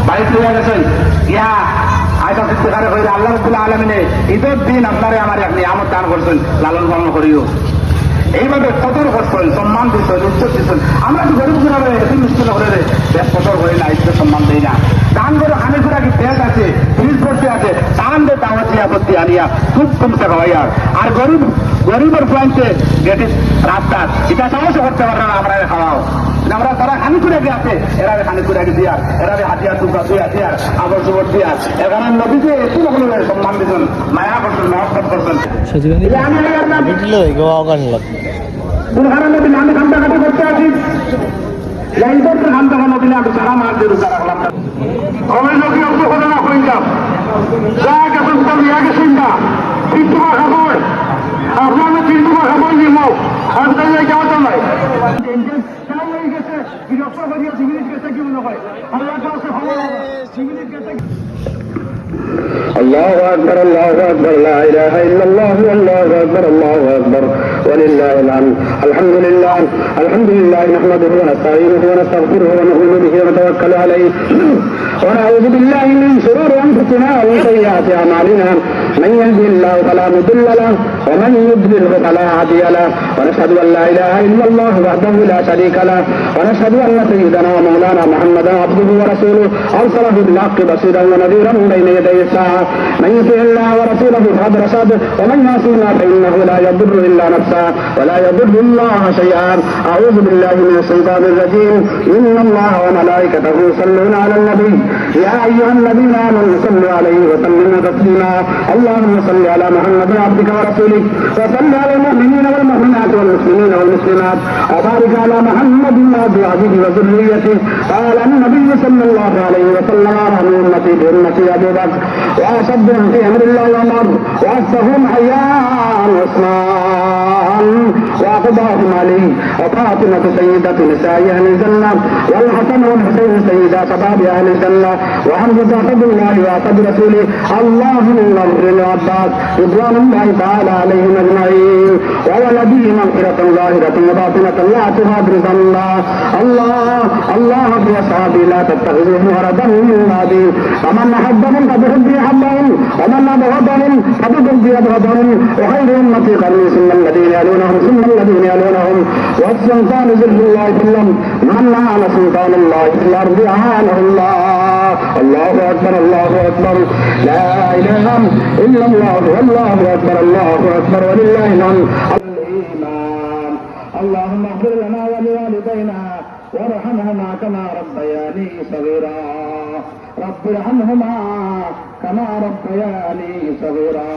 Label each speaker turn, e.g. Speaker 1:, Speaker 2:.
Speaker 1: বাড়িতে হয়ে গেছেন ইয়া আয়সা শিক্ষারে হইলে আল্লাহ রাব্বুল আলামিনে ঈদের দিন আপনারে আমার এক নিয়ামত দান করছেন, লালন পালন করিও। এইভাবে কদর করছেন, সম্মান দিচ্ছেন, ইজ্জত দিচ্ছেন। আমরা তো গরিব গুণাবে এত মুশকিল করে বেশ কদর করি না, ইজ্জত সম্মান দিই না। দান করে খানে করে কি পেট আছে, ফ্রিজ ভর্তি আছে, দান দিয়ে দাওয়াত আপত্তি আনিয়া খুব কমছে খাওয়াইয়া। আর গরিবের পয়েন্টে গেটে রাস্তা এটা সমস্যা করতে পারে না, আমরা খাওয়াও। আমরা তারা খানি করে আছে, এরা খানি করে দিয়া, এরা হাতিয়ার টুকা দুই হাতিয়ার আবর জবর দিয়া, এখানে নদীতে একটু রকমের সম্মান দিচ্ছেন, মায়া করছেন, মহব্বত করছেন। কোনখানে নদী আমি ঘামটাঘাটি করতে আছি, লাইন করতে ঘামটাঘাটি নদী আমি সারা মাস দিয়ে রুজা রাখলাম। কবে নদী অন্ত করে না হইতাম যা গেছেন তো ইয়া গেছেন না তিন তোমার খবর আপনার তিন তোমার খবর নিব আর তাই যাওয়া তো নয় বিরক্ত করিয়া সিভিলিট গেছে কি মনে হয় আল্লাহ কাছে খবর সিভিলিট গেছে। الله أكبر الله أكبر لا إله إلا الله والله أكبر الله أكبر ولله الحمد. الحمد لله نحمده ونستعينه ونستغفره ونؤمن به ونتوكل عليه ونعوذ بالله من شرور أنفسنا ومن سيئات أعمالنا. من يهده الله فلا مضل له ومن يضلل فلا هادي له ونشهد أن لا إله إلا الله وحده لا شريك له ونشهد أن سيدنا ومولانا محمدا عبده ورسوله أرسله بالحق بصيرا ونذيرا بين يدي الساعة. من يطع الله ورسوله فقد رشد ومن يعصينا فإنه لا يضر إلا نفسه ولا يضر الله شيئا. أعوذ بالله من الشيطان الرجيم. إن الله وملائكته يصلون على النبي يا أيها الذين آمنوا صلوا عليه وسلموا تسليما. اللهم صل على محمد عبدك ورسولك وصل على المؤمنين والمؤمنات والمسلمين والمسلمات وبارك على محمد وأزواجه وذريته. قال النبي صلى الله عليه وسلم أرحم أمتي بأمتي أبو بكر وأشدهم في أمر الله عمر وأكثرهم حيان عثمان وأقضاهم علي وفاطمة سيدة نساء أهل الجنة والحسن والحسين سيدا شباب أهل الجنة وحمزة عبد الله وعبد رسوله. اللهم اغفر للعباس رضوان الله تعالى عليهم أجمعين وولده مغفرة ظاهرة وباطنة لا تغادر الله في أصحابي لا تتخذوه وردا من بعدي. فمن أحبهم فبحبي أحبهم ومن أبغضهم فببغضي أبغضهم. وخير أمتي قرني ثم الذين يلونهم ثم الذين يلونهم. والسلطان ذل الله في الأرض من لعن سلطان الله في الأرض أعانه الله. الله أكبر الله أكبر لا إله إلا الله والله أكبر الله أكبر ولله الحمد. الإيمان. اللهم اغفر لنا ولوالدينا وارحمهما كما ربياني صغيرا. رب ارحمهما كما ربياني صغيرا.